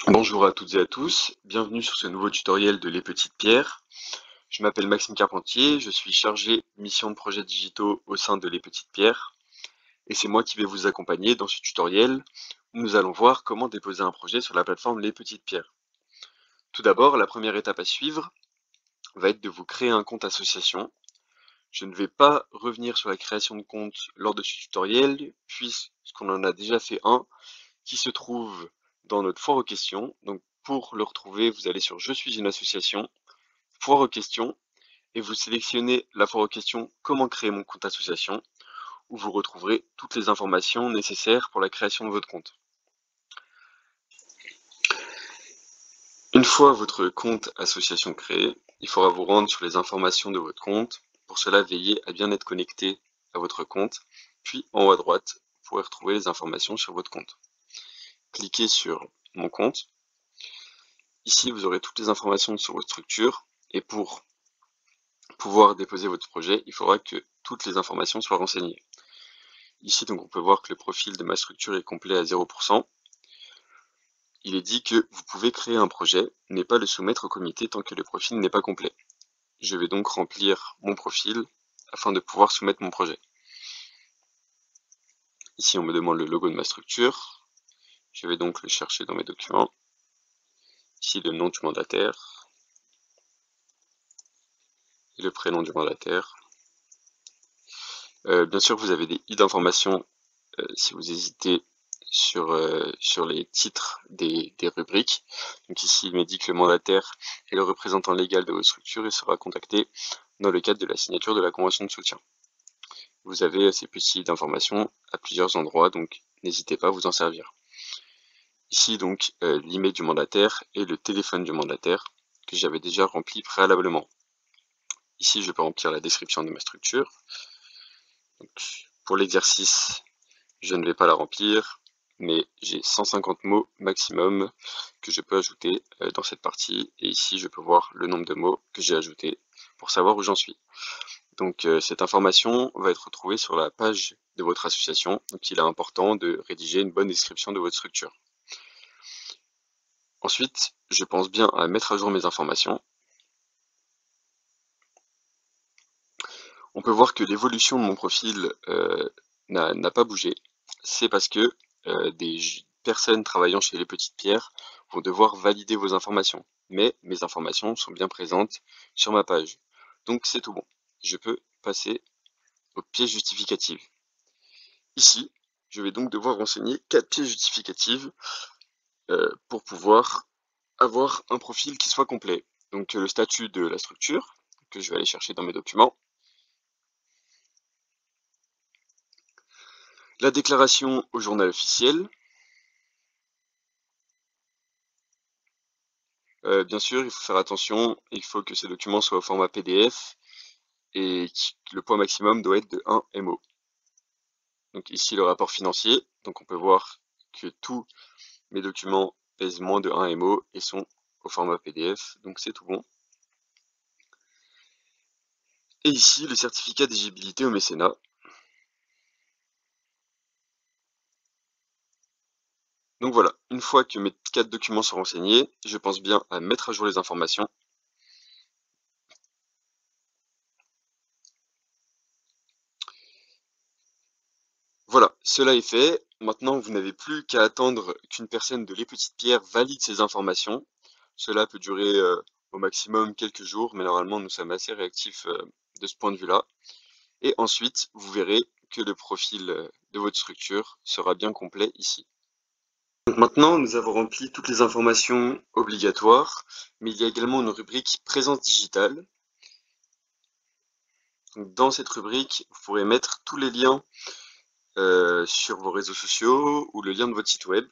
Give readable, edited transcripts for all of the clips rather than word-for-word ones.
Bonjour à toutes et à tous, bienvenue sur ce nouveau tutoriel de Les Petites Pierres. Je m'appelle Maxime Carpentier, je suis chargé mission de projets digitaux au sein de Les Petites Pierres et c'est moi qui vais vous accompagner dans ce tutoriel où nous allons voir comment déposer un projet sur la plateforme Les Petites Pierres. Tout d'abord, la première étape à suivre va être de vous créer un compte association. Je ne vais pas revenir sur la création de compte lors de ce tutoriel puisqu'on en a déjà fait un qui se trouve dans notre foire aux questions. Donc pour le retrouver, vous allez sur Je suis une association, foire aux questions, et vous sélectionnez la foire aux questions Comment créer mon compte association, où vous retrouverez toutes les informations nécessaires pour la création de votre compte. Une fois votre compte association créé, il faudra vous rendre sur les informations de votre compte. Pour cela, veillez à bien être connecté à votre compte, puis en haut à droite, vous pourrez retrouver les informations sur votre compte. Cliquez sur Mon compte. Ici, vous aurez toutes les informations sur votre structure, et pour pouvoir déposer votre projet, il faudra que toutes les informations soient renseignées. Ici, donc, on peut voir que le profil de ma structure est complet à 0%. Il est dit que vous pouvez créer un projet, mais pas le soumettre au comité tant que le profil n'est pas complet. Je vais donc remplir mon profil afin de pouvoir soumettre mon projet. Ici, on me demande le logo de ma structure. Je vais donc le chercher dans mes documents. Ici, le nom du mandataire et le prénom du mandataire. Bien sûr, vous avez des i d'information si vous hésitez sur les titres des rubriques. Donc ici, il me dit que le mandataire est le représentant légal de votre structure et sera contacté dans le cadre de la signature de la convention de soutien. Vous avez ces petits d'informations à plusieurs endroits, donc n'hésitez pas à vous en servir. Ici, donc, l'email du mandataire et le téléphone du mandataire que j'avais déjà rempli préalablement. Ici, je peux remplir la description de ma structure. Donc, pour l'exercice, je ne vais pas la remplir, mais j'ai 150 mots maximum que je peux ajouter dans cette partie. Et ici, je peux voir le nombre de mots que j'ai ajoutés pour savoir où j'en suis. Donc, cette information va être retrouvée sur la page de votre association. Donc, il est important de rédiger une bonne description de votre structure. Ensuite, je pense bien à mettre à jour mes informations. On peut voir que l'évolution de mon profil n'a pas bougé. C'est parce que des personnes travaillant chez Les Petites Pierres vont devoir valider vos informations. Mais mes informations sont bien présentes sur ma page. Donc c'est tout bon. Je peux passer aux pièces justificatives. Ici, je vais donc devoir renseigner 4 pièces justificatives pour pouvoir avoir un profil qui soit complet. Donc le statut de la structure, que je vais aller chercher dans mes documents. La déclaration au journal officiel. Bien sûr, il faut faire attention, il faut que ces documents soient au format PDF et le poids maximum doit être de 1 MO. Donc ici le rapport financier, donc on peut voir que tous mes documents pèsent moins de 1 MO et sont au format PDF, donc c'est tout bon. Et ici le certificat d'éligibilité au mécénat. Donc voilà, une fois que mes 4 documents sont renseignés, je pense bien à mettre à jour les informations. Voilà, cela est fait. Maintenant, vous n'avez plus qu'à attendre qu'une personne de Les Petites Pierres valide ces informations. Cela peut durer au maximum quelques jours, mais normalement, nous sommes assez réactifs de ce point de vue-là. Et ensuite, vous verrez que le profil de votre structure sera bien complet ici. Donc maintenant, nous avons rempli toutes les informations obligatoires, mais il y a également une rubrique présence digitale. Donc, dans cette rubrique, vous pourrez mettre tous les liens sur vos réseaux sociaux ou le lien de votre site web.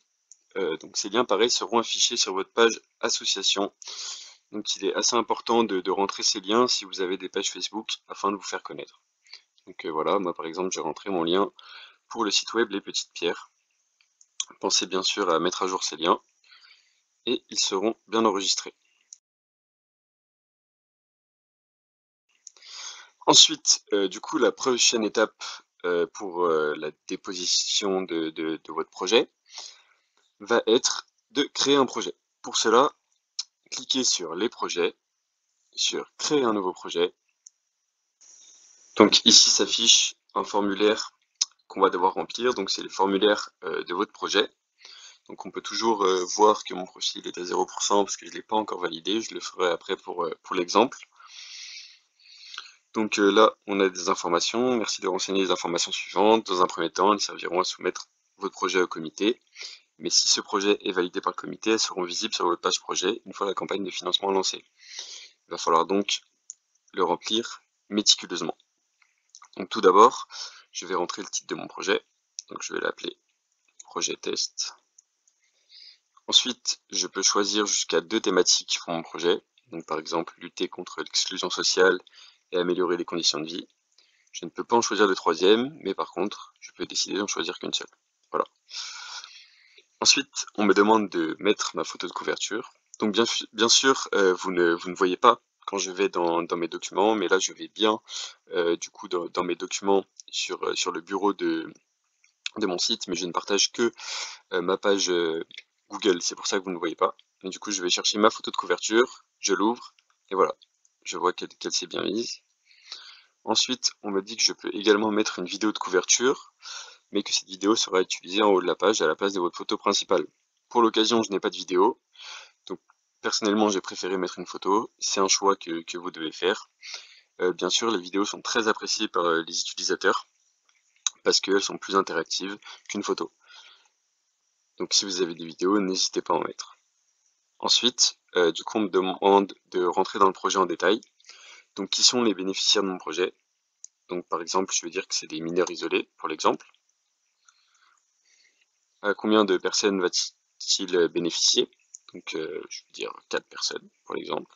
Donc ces liens, pareil, seront affichés sur votre page association. Donc il est assez important de rentrer ces liens si vous avez des pages Facebook afin de vous faire connaître. Donc voilà, moi par exemple, j'ai rentré mon lien pour le site web Les Petites Pierres. Pensez bien sûr à mettre à jour ces liens et ils seront bien enregistrés. Ensuite, du coup, la prochaine étape pour la déposition de votre projet va être de créer un projet. Pour cela, cliquez sur les projets, sur créer un nouveau projet. Donc ici s'affiche un formulaire qu'on va devoir remplir, donc c'est le formulaire de votre projet. Donc on peut toujours voir que mon profil est à 0% parce que je ne l'ai pas encore validé, je le ferai après pour l'exemple. Donc là, on a des informations. Merci de renseigner les informations suivantes. Dans un premier temps, elles serviront à soumettre votre projet au comité. Mais si ce projet est validé par le comité, elles seront visibles sur votre page projet une fois la campagne de financement lancée. Il va falloir donc le remplir méticuleusement. Donc tout d'abord, je vais rentrer le titre de mon projet. Donc je vais l'appeler projet test. Ensuite, je peux choisir jusqu'à 2 thématiques pour mon projet. Donc par exemple, lutter contre l'exclusion sociale et améliorer les conditions de vie. Je ne peux pas en choisir de troisième, mais par contre, je peux décider d'en choisir qu'une seule. Voilà. Ensuite, on me demande de mettre ma photo de couverture. Donc bien sûr, vous ne voyez pas quand je vais dans mes documents, mais là je vais bien du coup dans mes documents sur le bureau de mon site, mais je ne partage que ma page Google, c'est pour ça que vous ne voyez pas. Et du coup, je vais chercher ma photo de couverture, je l'ouvre, et voilà, je vois qu'elle s'est bien mise. Ensuite, on me dit que je peux également mettre une vidéo de couverture, mais que cette vidéo sera utilisée en haut de la page à la place de votre photo principale. Pour l'occasion, je n'ai pas de vidéo, donc personnellement, j'ai préféré mettre une photo. C'est un choix que vous devez faire. Bien sûr, les vidéos sont très appréciées par les utilisateurs, parce qu'elles sont plus interactives qu'une photo. Donc si vous avez des vidéos, n'hésitez pas à en mettre. Ensuite, du coup, on me demande de rentrer dans le projet en détail. Donc, qui sont les bénéficiaires de mon projet? Donc, par exemple, je vais dire que c'est des mineurs isolés, pour l'exemple. À combien de personnes va-t-il bénéficier? Donc, je vais dire 4 personnes, pour l'exemple.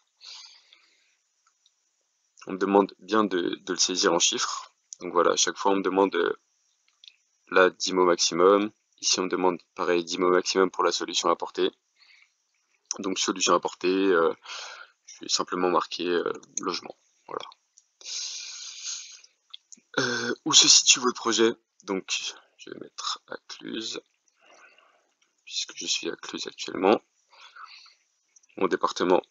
On me demande bien de le saisir en chiffres. Donc voilà, à chaque fois, on me demande là 10 mots maximum. Ici, on me demande, pareil, 10 mots maximum pour la solution apportée. Donc, solution apportée, je vais simplement marquer logement. Voilà. Où se situe votre projet? Donc, je vais mettre à Cluses, puisque je suis à Cluses actuellement. Mon département,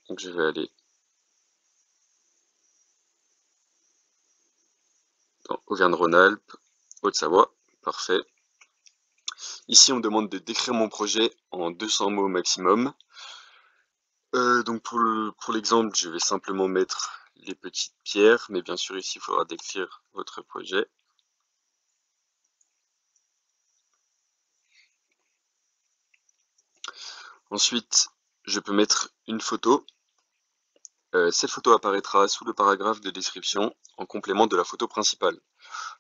donc je vais aller dans Auvergne-Rhône-Alpes, Haute-Savoie, parfait. Ici, on me demande de décrire mon projet en 200 mots maximum. Donc pour l'exemple, je vais simplement mettre les petites pierres, mais bien sûr ici, il faudra décrire votre projet. Ensuite, je peux mettre une photo. Cette photo apparaîtra sous le paragraphe de description en complément de la photo principale.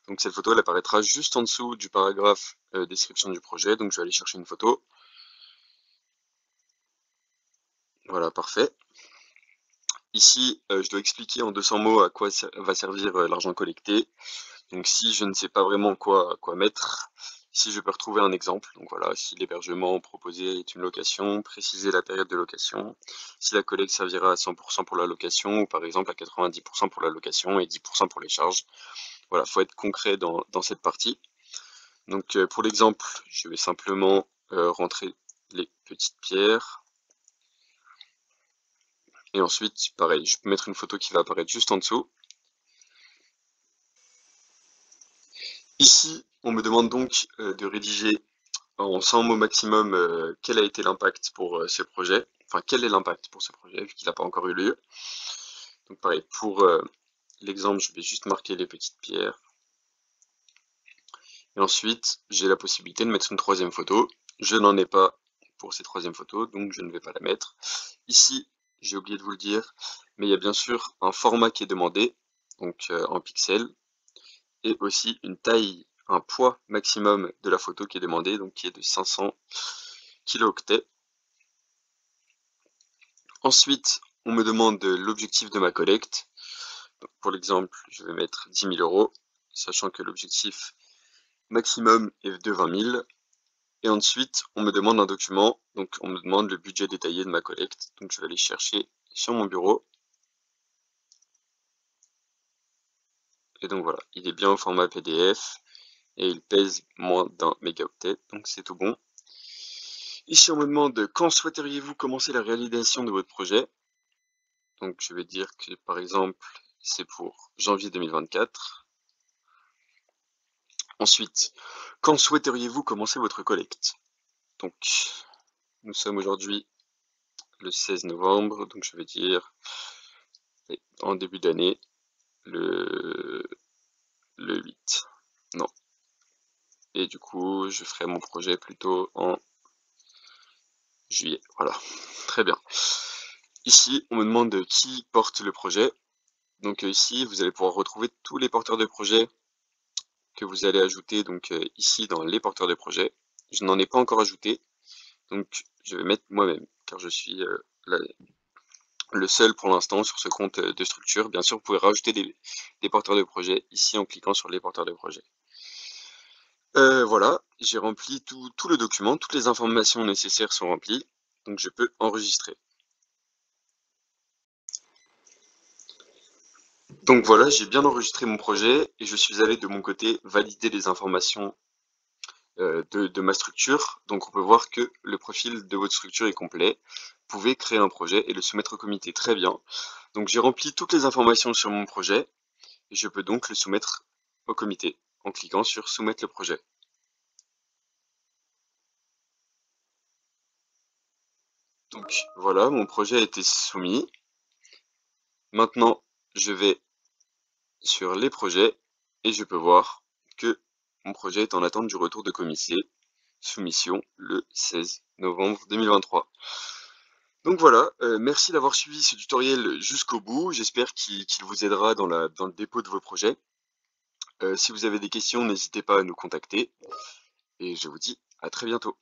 Donc cette photo, elle apparaîtra juste en dessous du paragraphe description du projet. Donc je vais aller chercher une photo. Voilà, parfait. Ici, je dois expliquer en 200 mots à quoi va servir l'argent collecté. Donc si je ne sais pas vraiment quoi mettre, ici je peux retrouver un exemple. Donc voilà, si l'hébergement proposé est une location, préciser la période de location, si la collecte servira à 100% pour la location, ou par exemple à 90% pour la location et 10% pour les charges. Voilà, il faut être concret dans cette partie. Donc pour l'exemple, je vais simplement rentrer les petites pierres. Et ensuite, pareil, je peux mettre une photo qui va apparaître juste en dessous. Ici, on me demande donc de rédiger en 100 mots maximum quel a été l'impact pour ce projet. Enfin, quel est l'impact pour ce projet, vu qu'il n'a pas encore eu lieu. Donc pareil, pour l'exemple, je vais juste marquer les petites pierres. Et ensuite, j'ai la possibilité de mettre une troisième photo. Je n'en ai pas pour ces troisième photos, donc je ne vais pas la mettre. Ici, j'ai oublié de vous le dire, mais il y a bien sûr un format qui est demandé, donc en pixels, et aussi une taille, un poids maximum de la photo qui est demandé, donc qui est de 500 kilooctets. Ensuite, on me demande l'objectif de ma collecte. Donc, pour l'exemple, je vais mettre 10 000 €, sachant que l'objectif maximum est de 20 000. Et ensuite, on me demande un document, donc on me demande le budget détaillé de ma collecte. Donc je vais aller chercher sur mon bureau. Et donc voilà, il est bien au format PDF et il pèse moins d'1 mégaoctet, donc c'est tout bon. Ici, on me demande quand souhaiteriez-vous commencer la réalisation de votre projet. Donc, je vais dire que, par exemple, c'est pour janvier 2024. Ensuite, quand souhaiteriez-vous commencer votre collecte? Donc, nous sommes aujourd'hui le 16 novembre, donc je vais dire en début d'année, le 8. Non. Et du coup, je ferai mon projet plutôt en juillet. Voilà, très bien. Ici, on me demande qui porte le projet. Donc ici, vous allez pouvoir retrouver tous les porteurs de projet que vous allez ajouter donc ici dans les porteurs de projet. Je n'en ai pas encore ajouté, donc je vais mettre moi-même, car je suis le seul pour l'instant sur ce compte de structure. Bien sûr, vous pouvez rajouter des porteurs de projet ici en cliquant sur les porteurs de projet. Voilà, j'ai rempli tout le document, toutes les informations nécessaires sont remplies, donc je peux enregistrer. Donc voilà, j'ai bien enregistré mon projet et je suis allé de mon côté valider les informations de ma structure. Donc on peut voir que le profil de votre structure est complet. Vous pouvez créer un projet et le soumettre au comité. Très bien. Donc j'ai rempli toutes les informations sur mon projet et je peux donc le soumettre au comité en cliquant sur soumettre le projet. Donc voilà, mon projet a été soumis. Maintenant, je vais sur les projets et je peux voir que mon projet est en attente du retour de comité, soumission le 16 novembre 2023. Donc voilà, merci d'avoir suivi ce tutoriel jusqu'au bout. J'espère qu'il vous aidera dans le dépôt de vos projets. Si vous avez des questions, n'hésitez pas à nous contacter et je vous dis à très bientôt.